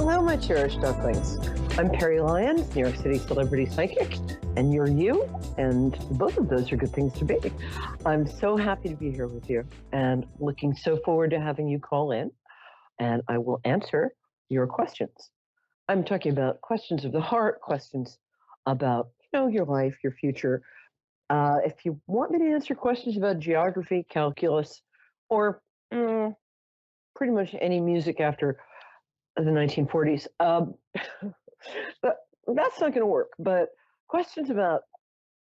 Hello, my cherished ducklings. I'm Peri Lyons, New York City celebrity psychic, and you're you, and both of those are good things to be. I'm so happy to be here with you and looking so forward to having you call in, and I will answer your questions. I'm talking about questions of the heart, questions about, your life, your future. If you want me to answer questions about geography, calculus, or pretty much any music after the 1940s, that's not going to work. But questions about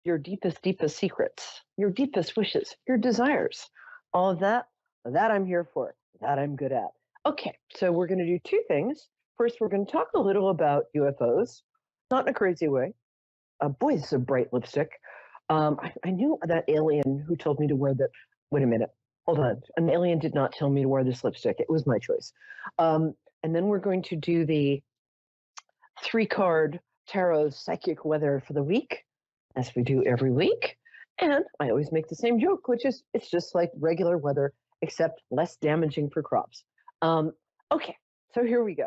your deepest, deepest secrets, your deepest wishes, your desires, all of that I'm here for, that I'm good at. Okay, so we're going to do two things. First, we're going to talk a little about UFOs, not in a crazy way. Boy, this is a bright lipstick. I knew that alien who told me to wear that. Wait a minute. Hold on. An alien did not tell me to wear this lipstick. It was my choice. And then we're going to do the 3-card tarot psychic weather for the week, as we do every week. And I always make the same joke, which is it's just like regular weather, except less damaging for crops. Okay, so here we go.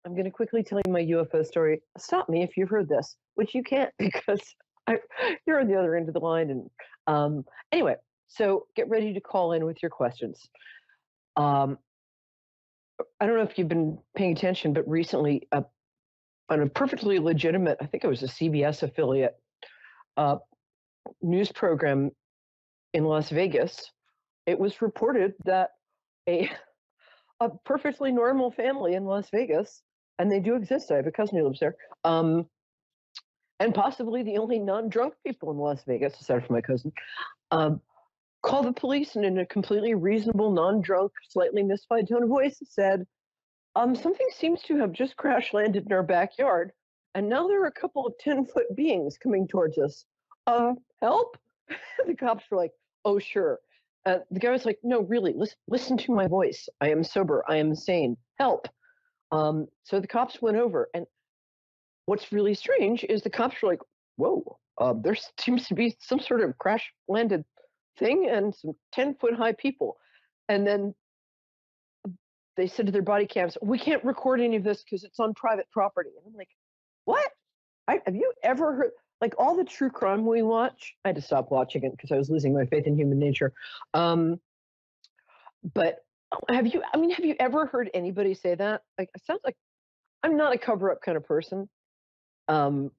I'm going to quickly tell you my UFO story. Stop me if you've heard this, which you can't because you're on the other end of the line. And anyway, so get ready to call in with your questions. I don't know if you've been paying attention, but recently on a perfectly legitimate, I think it was a CBS affiliate news program in Las Vegas, it was reported that a perfectly normal family in Las Vegas, and they do exist, I have a cousin who lives there, and possibly the only non-drunk people in Las Vegas, aside from my cousin, called the police and in a completely reasonable, non-drunk, slightly mystified tone of voice said, something seems to have just crash landed in our backyard, and now there are a couple of 10-foot beings coming towards us. Help? The cops were like, oh, sure. The guy was like, no, really, listen to my voice. I am sober. I am sane. Help. So the cops went over, and what's really strange is the cops were like, whoa, there seems to be some sort of crash landed thing and some 10-foot high people. And then they said to their body cams, we can't record any of this because it's on private property. And I'm like, what? Have you ever heard, like all the true crime we watch? I had to stop watching it because I was losing my faith in human nature. But have you ever heard anybody say that? Like, it sounds like I'm not a cover-up kind of person. But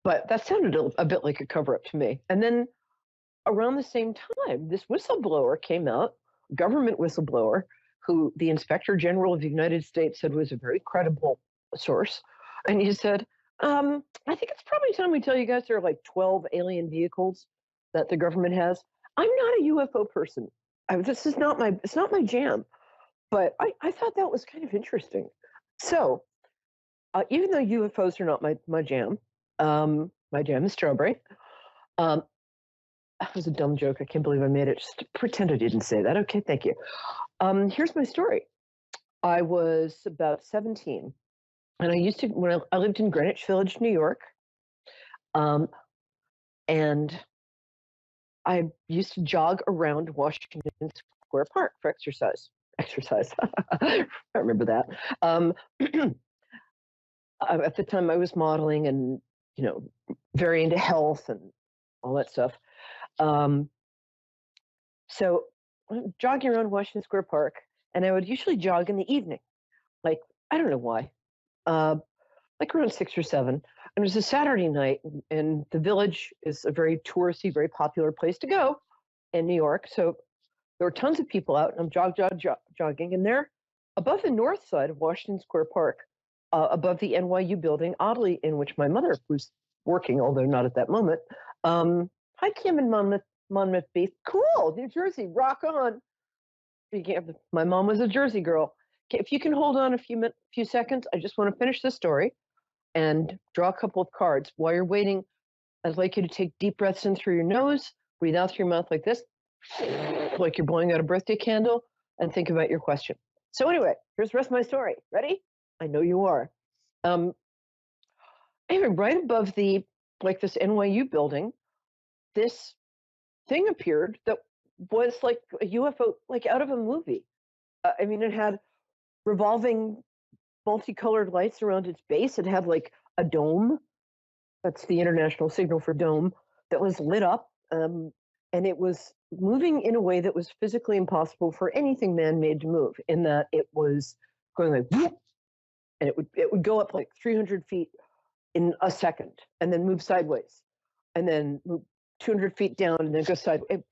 that sounded a bit like a cover-up to me. And then around the same time, this whistleblower came out, government whistleblower, who the Inspector General of the United States said was a very credible source. And he said, I think it's probably time we tell you guys there are like 12 alien vehicles that the government has. I'm not a UFO person. It's not my jam. But I thought that was kind of interesting. So even though UFOs are not my jam, my jam is strawberry. That was a dumb joke. I can't believe I made it. Just pretend I didn't say that. Okay, thank you. Here's my story. I was about 17, and when I lived in Greenwich Village, New York, and I used to jog around Washington Square Park for exercise. I remember that. At the time, I was modeling and very into health and all that stuff. So I'm jogging around Washington Square Park, and I would usually jog in the evening. Like, I don't know why. Like around 6 or 7. And it was a Saturday night, and the Village is a very touristy, very popular place to go in New York. So there were tons of people out, and I'm jogging, and there, above the north side of Washington Square Park, above the NYU building, oddly, in which my mother was working, although not at that moment. Hi, Kim and Monmouth Beef. Cool, New Jersey, rock on. Speaking of, my mom was a Jersey girl. Okay, if you can hold on a few seconds, I just want to finish this story and draw a couple of cards. While you're waiting, I'd like you to take deep breaths in through your nose, breathe out through your mouth like this, like you're blowing out a birthday candle, and think about your question. So anyway, here's the rest of my story. Ready? I know you are. Anyway, right above this NYU building, this thing appeared that was like a UFO, like out of a movie. It had revolving multicolored lights around its base. It had like a dome. That's the international signal for dome that was lit up. And it was moving in a way that was physically impossible for anything man-made to move, in that it was going like, whoop, and it would go up like 300 feet in a second, and then move sideways, and then move 200 feet down, and then go sideways.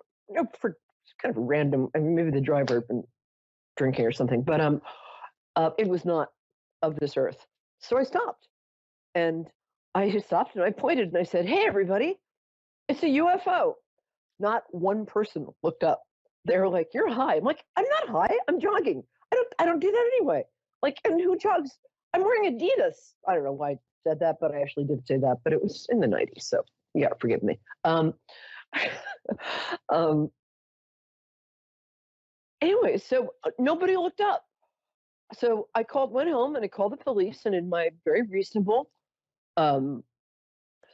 For kind of random. I mean, maybe the driver had been drinking or something, but it was not of this earth. So I stopped, and I stopped, and I pointed, and I said, "Hey, everybody, it's a UFO." Not one person looked up. They were like, "You're high." I'm like, "I'm not high. I'm jogging. I don't do that anyway." Like, and who jogs? I'm wearing Adidas. I don't know why I said that, but I actually did say that. But it was in the '90s, so yeah, forgive me. Anyway, so nobody looked up. So went home, and I called the police, and in my very reasonable, um,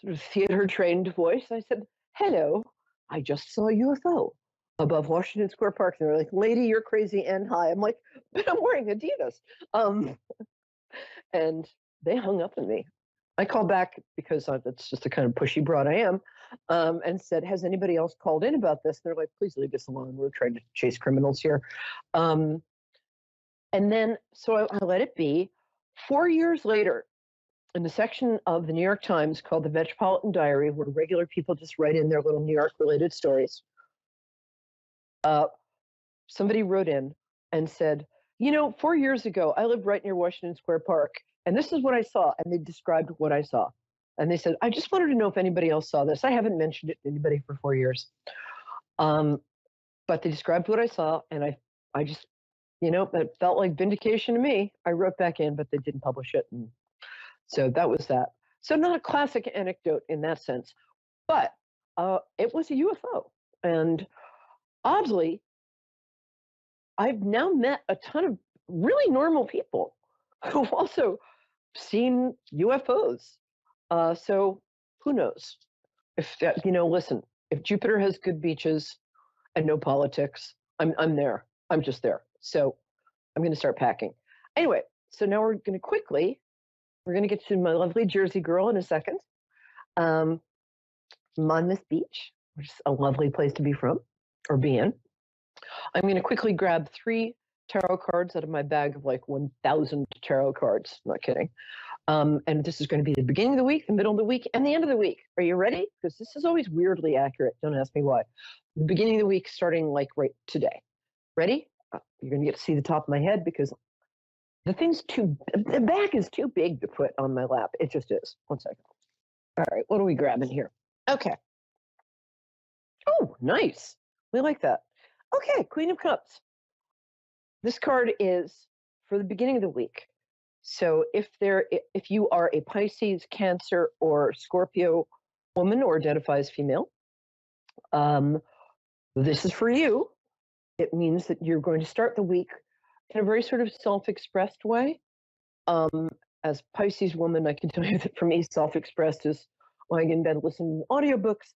sort of theater trained voice, I said, "Hello, I just saw a UFO above Washington Square Park." And they're like, "Lady, you're crazy and high." I'm like, "But I'm wearing Adidas." Um, and they hung up on me. I called back because that's just the kind of pushy broad I am, and said, "Has anybody else called in about this?" And they're like, "Please leave us alone. We're trying to chase criminals here." Um, and then, so I let it be. 4 years later, in the section of the New York Times called the Metropolitan Diary, where regular people just write in their little New York-related stories, somebody wrote in and said, 4 years ago, I lived right near Washington Square Park, and this is what I saw. And they described what I saw. And they said, "I just wanted to know if anybody else saw this. I haven't mentioned it to anybody for 4 years." But they described what I saw, and I just, it felt like vindication to me. I wrote back in, but they didn't publish it. And so that was that. So not a classic anecdote in that sense, but it was a UFO. And oddly, I've now met a ton of really normal people who've also seen UFOs. So who knows? If listen, if Jupiter has good beaches and no politics, I'm there. I'm just there. So I'm going to start packing. Anyway, so now we're going to get to my lovely Jersey girl in a second. Monmouth Beach, which is a lovely place to be from or be in. I'm going to quickly grab 3 tarot cards out of my bag of like 1,000 tarot cards. Not kidding. And this is going to be the beginning of the week, the middle of the week, and the end of the week. Are you ready? Because this is always weirdly accurate. Don't ask me why. The beginning of the week starting like right today. Ready? You're going to get to see the top of my head because the bag is too big to put on my lap. It just is. 1 second. All right, what are we grabbing here? Okay. Oh, nice. We like that. Okay, Queen of Cups. This card is for the beginning of the week. So if you are a Pisces, Cancer, or Scorpio woman or identify as female, this is for you. It means that you're going to start the week in a very sort of self-expressed way. As Pisces woman, I can tell you that for me, self-expressed is lying in bed listening to audiobooks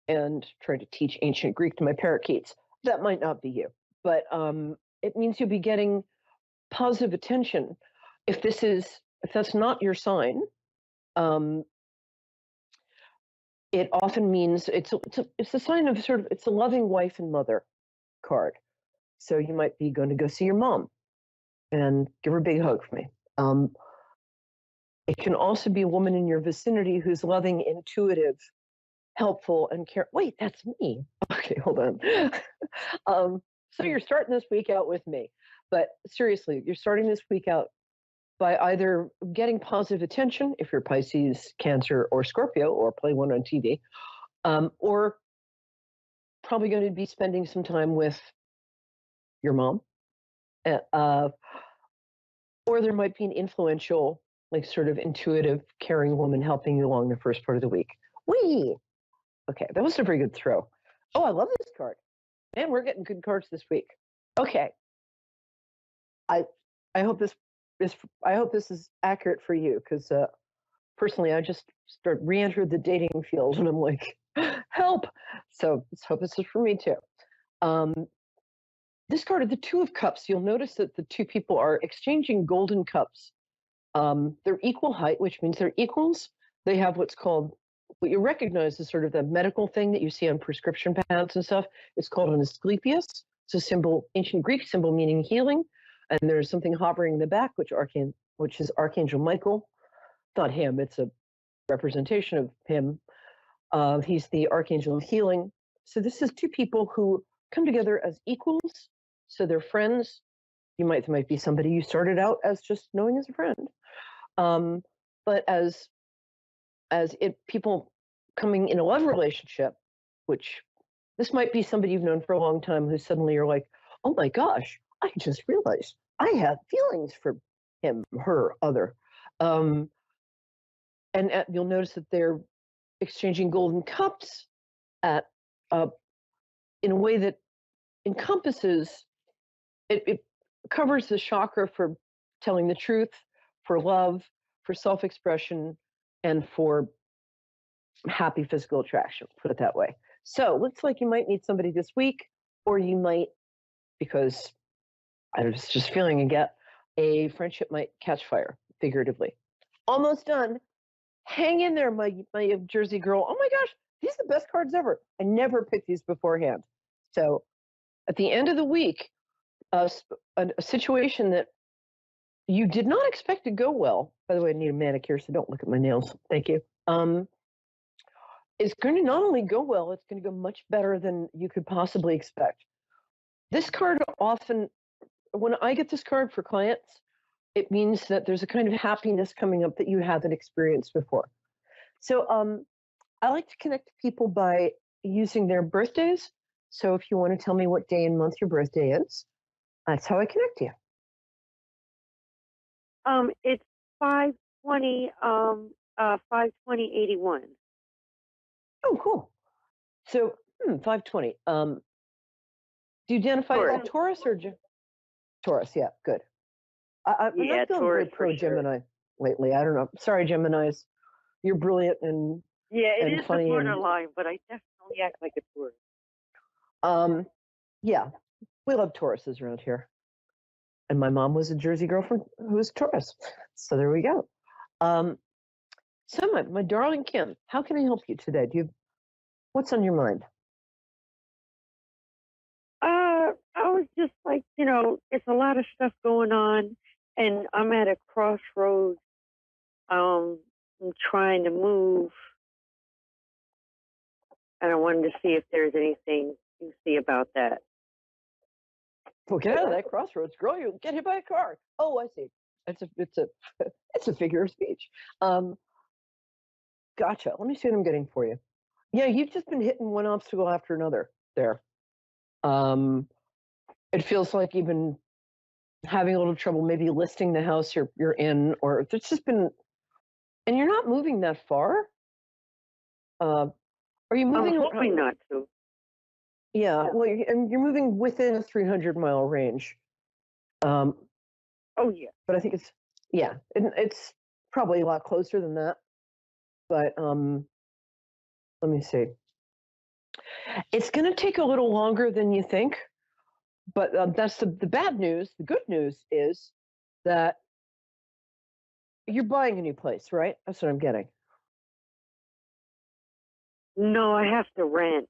and trying to teach ancient Greek to my parakeets. That might not be you, but it means you'll be getting positive attention. If that's not your sign, it often means it's a sign of it's a loving wife and mother card. So you might be going to go see your mom and give her a big hug for me. It can also be a woman in your vicinity who's loving, intuitive, helpful, and care. Wait, that's me. Okay, hold on. So you're starting this week out with me, but seriously, you're starting this week out by either getting positive attention, if you're Pisces, Cancer, or Scorpio, or play one on TV, or probably going to be spending some time with your mom, or there might be an influential, like sort of intuitive, caring woman helping you along the first part of the week. Whee! Okay, that was a very good throw. Oh, I love this card. Man, we're getting good cards this week. Okay. I hope this is accurate for you, because personally, I just re-entered the dating field, and I'm like, help. So let's hope this is for me too. This card of the Two of Cups, you'll notice that the two people are exchanging golden cups They're equal height, which means they're equals. They have what's called, what you recognize as sort of the medical thing that you see on prescription pads and stuff. It's called an Asclepius. It's a symbol, ancient Greek symbol meaning healing. And there's something hovering in the back, which is Archangel Michael. Not him, it's a representation of him. He's the Archangel of Healing. So this is two people who come together as equals. So they're friends. There might be somebody you started out as just knowing as a friend. But as people coming in a love relationship, which this might be somebody you've known for a long time who suddenly you're like, oh my gosh, I just realized I have feelings for him, her, other. And you'll notice that they're exchanging golden cups in a way that encompasses, it covers the chakra for telling the truth, for love, for self-expression, and for happy physical attraction, put it that way. So looks like you might meet somebody this week, or you might, because I was just feeling again, a friendship might catch fire, figuratively. Almost done. Hang in there, my Jersey girl. Oh my gosh, these are the best cards ever. I never picked these beforehand. So at the end of the week, a situation that you did not expect to go well. By the way, I need a manicure, so don't look at my nails. Thank you. It's going to not only go well, it's going to go much better than you could possibly expect. This card often, when I get this card for clients, it means that there's a kind of happiness coming up that you haven't experienced before. So I like to connect people by using their birthdays. So if you want to tell me what day and month your birthday is, that's how I connect you. It's 5/20, 5/20/81. Oh, cool. So 5/20. Do you identify as a Taurus or Taurus? Yeah, good. I'm not feeling very pro Gemini lately. I don't know. Sorry, Geminis. You're brilliant and it is funny the borderline, but I definitely act like a Taurus. Yeah, we love Tauruses around here. And my mom was a Jersey girl who was Taurus. So there we go. So my darling Kim, how can I help you today? What's on your mind? I was just like, it's a lot of stuff going on, and I'm at a crossroads. I'm trying to move, and I wanted to see if there's anything you see about that. Well, get out of that crossroads, girl. You'll get hit by a car. Oh, I see. It's a figure of speech. Gotcha. Let me see what I'm getting for you. Yeah, you've just been hitting one obstacle after another there. It feels like you've been having a little trouble maybe listing the house you're in, or there's just been, and you're not moving that far. Are you moving? I'm hoping not to. Yeah, well, you're moving within a 300-mile range. Oh yeah. But I think it's probably a lot closer than that. But let me see. It's going to take a little longer than you think, but that's the bad news. The good news is that you're buying a new place, right? That's what I'm getting. No, I have to rent.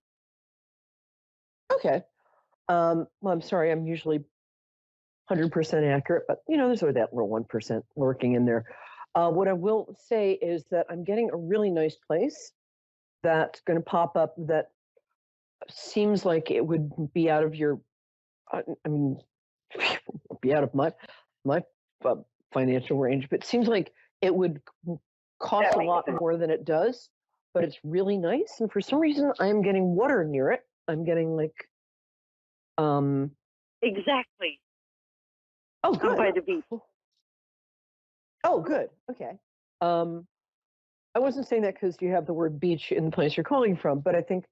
Okay. Well, I'm sorry. I'm usually 100% accurate, but there's always that little 1% lurking in there. What I will say is that I'm getting a really nice place that's going to pop up that seems like it would be out of your, I mean, be out of my financial range, but it seems like it would cost a lot more than it does, but it's really nice. And for some reason, I'm getting water near it. I'm getting like, exactly. Oh, good. I'm by the beach. Oh, good. Okay. I wasn't saying that because you have the word beach in the place you're calling from, but I think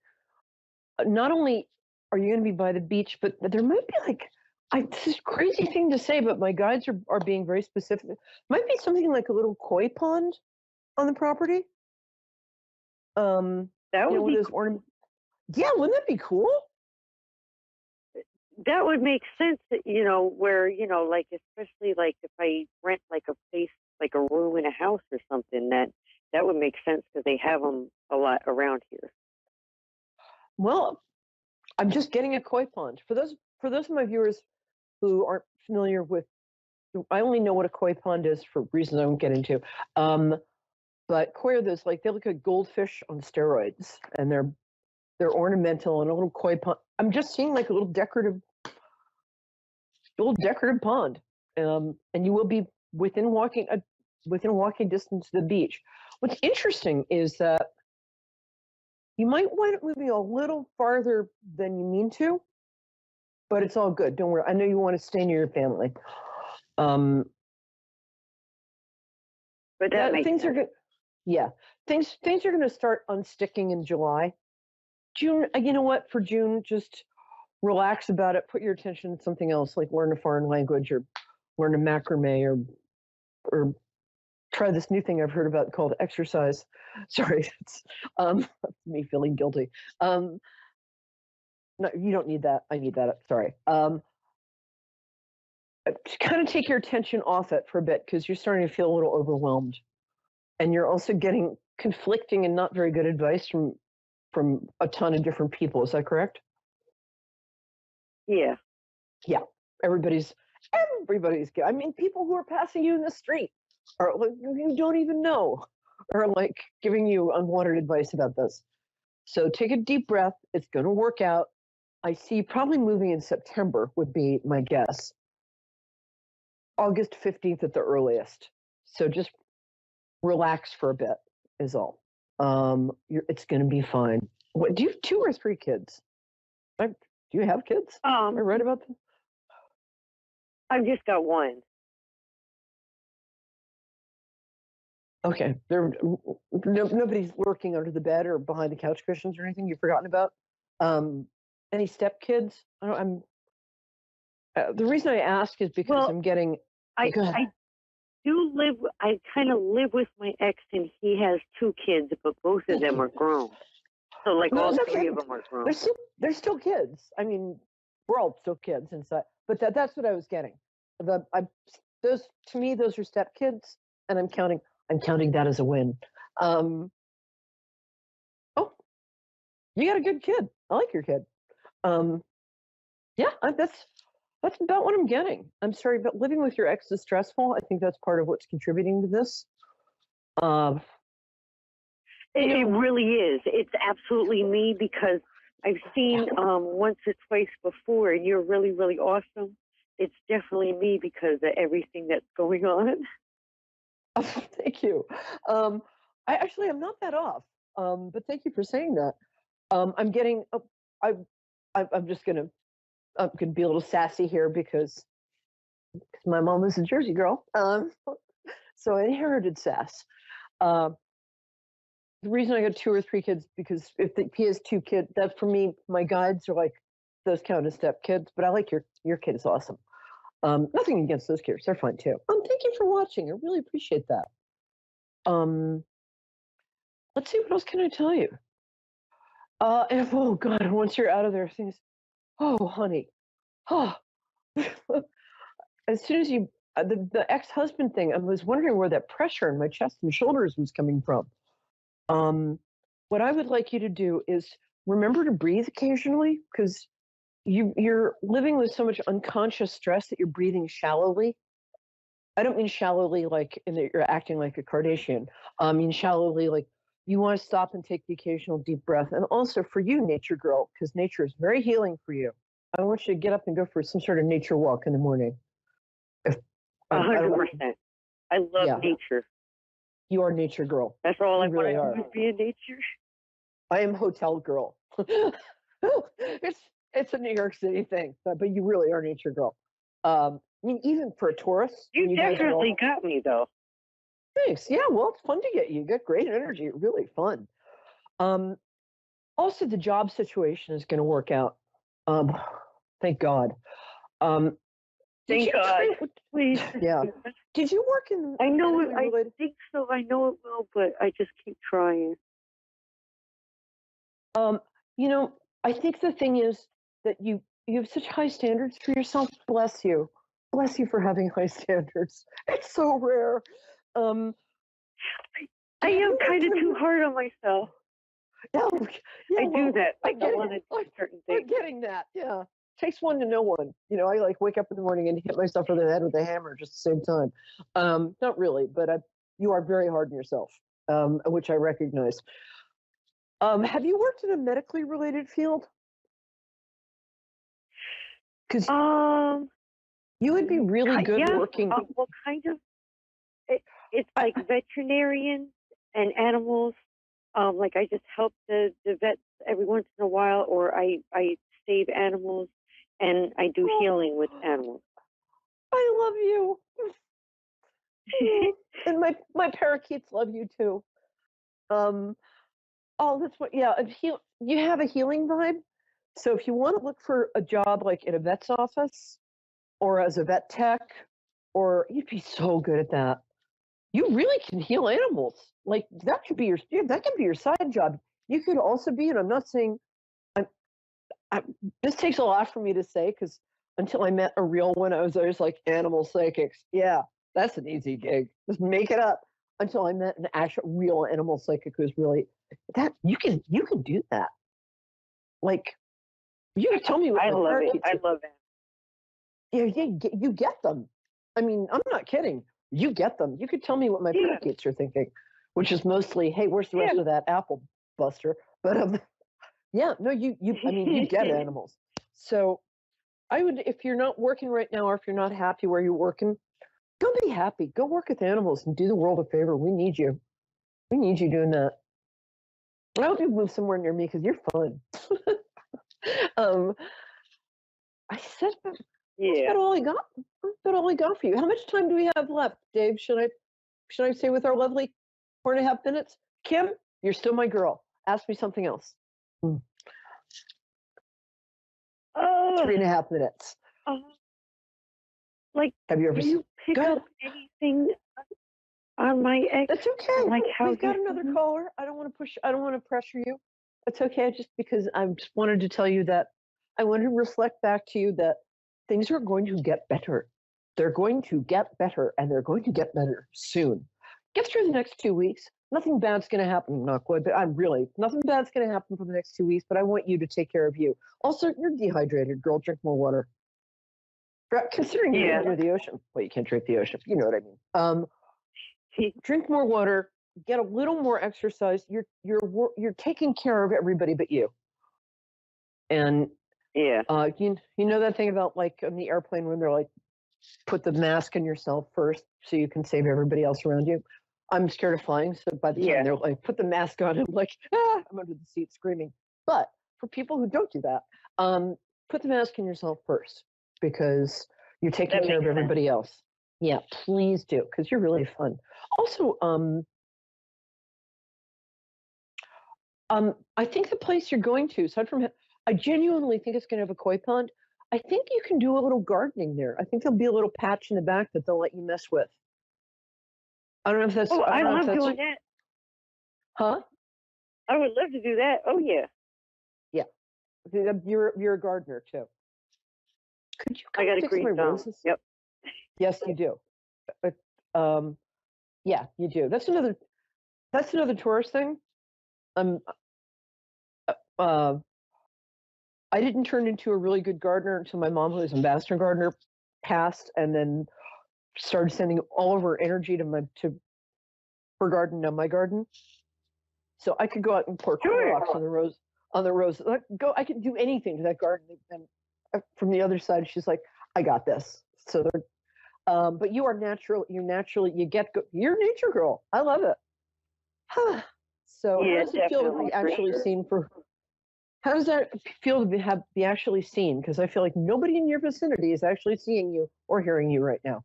not only are you going to be by the beach, but there might be like, this is a crazy thing to say, but my guides are being very specific. Might be something like a little koi pond on the property. That would be cool. Yeah, wouldn't that be cool? That would make sense, where, like, especially like if I rent like a place like a room in a house or something, that would make sense because they have them a lot around here. Well, I'm just getting a koi pond. For those of my viewers who aren't familiar with, I only know what a koi pond is for reasons I won't get into. Um, but koi are those like they look like goldfish on steroids, and they're ornamental and a little koi pond. I'm just seeing like a little decorative pond, and you will be within walking distance to the beach. What's interesting is that you might wind up moving a little farther than you mean to, but it's all good. Don't worry. I know you want to stay near your family. Um, But that makes things are sense. good. Yeah, things are going to start unsticking in July. June. You know what? For June, just relax about it. Put your attention on something else, like learn a foreign language or learn a macrame or try this new thing I've heard about called exercise. Sorry, it's that's me feeling guilty. Um, no, you don't need that. I need that. Sorry. Kind of take your attention off it for a bit because you're starting to feel a little overwhelmed, and you're also getting conflicting and not very good advice from a ton of different people. Is that correct? Yeah. Yeah. Everybody's everybody's. I mean, people who are passing you in the street or like you don't even know are like giving you unwanted advice about this. So take a deep breath. It's going to work out. I see probably moving in September would be my guess. August 15th at the earliest. So just relax for a bit is all. It's going to be fine. What do you have 2 or 3 kids? Do you have kids? Am I right about that? I've just got one. Okay. Nobody's lurking under the bed or behind the couch cushions or anything you've forgotten about. Um, any stepkids? The reason I ask is because Well, I'm getting. I Go ahead. I do live. I kind of live with my ex, and he has 2 kids, but both of them are grown. So like No, all it's 3 okay. of them are grown. They're still kids. I mean, we're all still kids inside. But that's what I was getting. Those to me those are stepkids, and I'm counting that as a win. Um, oh, you got a good kid. I like your kid. Um, yeah, that's about what I'm getting. I'm sorry, but living with your ex is stressful. I think that's part of what's contributing to this. Um, you It know, really is. It's absolutely me because I've seen once or twice before, and you're really, really awesome. It's definitely me because of everything that's going on. thank you. Um, I'm not that off. But thank you for saying that. I'm getting. I, I'm just I'm gonna be a little sassy here because my mom is a Jersey girl. So I inherited sass. Um, the reason I got 2 or 3 kids because if he has 2 kids, that for me, my guides are like those count as step kids. But I like your kid is awesome. Nothing against those kids; they're fine too. Thank you for watching. I really appreciate that. Um, let's see what else can I tell you. And oh God, once you're out of there, things. Oh, honey. Oh, as soon as the ex-husband thing, I was wondering where that pressure in my chest and shoulders was coming from. Um, what I would like you to do is remember to breathe occasionally because you're living with so much unconscious stress that you're breathing shallowly. I don't mean shallowly like in that you're acting like a Kardashian. I mean shallowly like you want to stop and take the occasional deep breath. And also for you, nature girl, because nature is very healing for you. I want you to get up and go for some sort of nature walk in the morning. If I don't know, 100%. I love yeah, nature. you are nature girl. That's all I You want really to are. do is be in nature. I am hotel girl. It's a New York City thing, but you really are nature girl. I mean, even for a tourist, You when you guys are all definitely got me though. thanks. Yeah, well, it's fun to get you. You got great energy. Really fun. Um, also, the job situation is going to work out. Um, thank God. Um, did Thank you God. train? Please. Yeah. Did you work in I know it. medically I related? think so. I know it will, but I just keep trying. Um, you know, I think the thing is that you have such high standards for yourself. Bless you for having high standards. It's so rare. Um, I have am you kind of worked in too hard on myself. No, yeah, I do well, that. Like I'm I getting, want to do certain I'm things. getting that. Yeah, takes one to know one. You know, I like wake up in the morning and hit myself over the head with a hammer just at the same time. Not really, but you are very hard on yourself, which I recognize. Have you worked in a medically related field? Because Um, you would be really good yeah. working. Well, kind of. It's I, like veterinarian and animals. Like I just help the vets every once in a while, or I save animals, and I do healing with animals. I love you. And my parakeets love you too. Um, oh, that's what. Yeah, you have a healing vibe. So if you want to look for a job like in a vet's office or as a vet tech, or you'd be so good at that. You really can heal animals. Like that could be that could be your side job. You could also be, and I'm not saying I'm, I, this takes a lot for me to say because until I met a real one, I was always like animal psychics. Yeah, that's an easy gig. Just make it up. Until I met an actual real animal psychic who's really that you can do that. Like you can tell me what I my love it. parakeets I are. love it. Yeah, you get them. I mean, I'm not kidding. You get them. You could tell me what my Yeah. parakeets are thinking, which is mostly, hey, where's the rest of that apple buster? But yeah, no, I mean, you get animals. So I would, if you're not working right now, or if you're not happy where you're working, go be happy. Go work with animals and do the world a favor. We need you. We need you doing that. I hope you move somewhere near me because you're fun. um, I said that's Yeah. about all I got. That's about all I got for you. How much time do we have left, Dave? Should I say with our lovely 4.5 minutes? Kim, you're still my girl. Ask me something else. 3.5 minutes. Like, Have you ever can you pick Go up ahead. anything on my ex? That's okay. Like how We've got another caller. I don't want to push. I don't want to pressure you. It's okay. Just because I just wanted to tell you that I wanted to reflect back to you that things are going to get better. They're going to get better, and they're going to get better soon. Get through the next 2 weeks. Nothing bad's going to happen, knock wood, but nothing bad's going to happen for the next 2 weeks, but I want you to take care of you. Also, you're dehydrated, girl. Drink more water. Considering you're near the ocean. Well, you can't drink the ocean. You know what I mean. Drink more water. Get a little more exercise. You're taking care of everybody but you. And Yeah. you know that thing about like on the airplane when they're like, put the mask on yourself first so you can save everybody else around you. I'm scared of flying, so by the time they're like, put the mask on, I'm like, I'm under the seat screaming. But for people who don't do that, put the mask on yourself first because you're taking care of everybody else. Yeah, please do because you're really fun. Also, I think the place you're going to, aside from, I genuinely think it's going to have a koi pond. I think you can do a little gardening there. I think there'll be a little patch in the back that they'll let you mess with. I don't know if that's. Oh, I love doing that. Huh? I would love to do that. Oh yeah. Yeah. You're a gardener too. Could you come I got a fix green my thumb. roses? Yep. Yes, you do. Yeah, you do. That's another tourist thing. I didn't turn into a really good gardener until my mom, who was ambassador gardener, passed, and then started sending all of her energy to her garden and my garden. So I could go out and pour Clorox on the roses. I could do anything to that garden. And from the other side, she's like, "I got this." So they're, but you are natural. You're you're a nature girl. I love it. So Yeah, how does it feel to be actually seen for? How does that feel to be actually seen? Because I feel like nobody in your vicinity is actually seeing you or hearing you right now.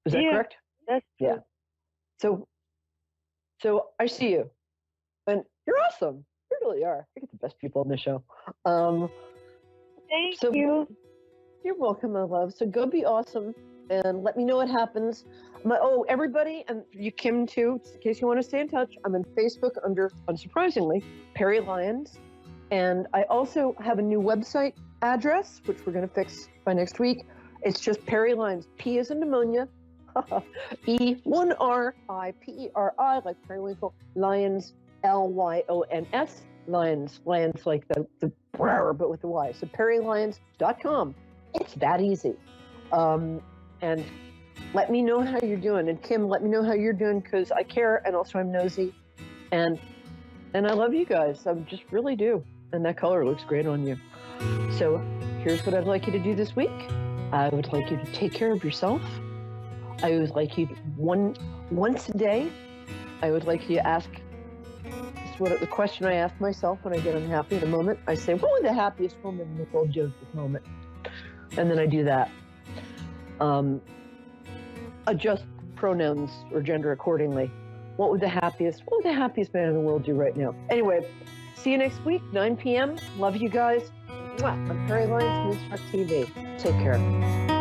Is that correct? That's true. Yeah. So I see you, and you're awesome. You really are. You get the best people on the show. Thank you. You're welcome, my love. So go be awesome, and let me know what happens. Everybody, and you, Kim, too, in case you want to stay in touch, I'm on Facebook under, unsurprisingly, Peri Lyons. And I also have a new website address, which we're going to fix by next week. It's just Peri Lyons, P as in pneumonia, ERIPERI, like periwinkle. Lyons, Lyons. Lyons like the but with the Y. So PeriLyons.com. It's that easy. And let me know how you're doing. And Kim, let me know how you're doing, because I care, and also I'm nosy. And I love you guys. I just really do. And that color looks great on you. So here's what I'd like you to do this week. I would like you to take care of yourself. I would like you to, once a day, I would like you to ask, the question I ask myself when I get unhappy in a moment. I say, what would the happiest woman in the world do at this moment? And then I do that. Adjust pronouns or gender accordingly. What would the happiest man in the world do right now? Anyway, see you next week, 9 p.m. Love you guys. Mwah. On Peri Lyons Newstalk TV. Take care.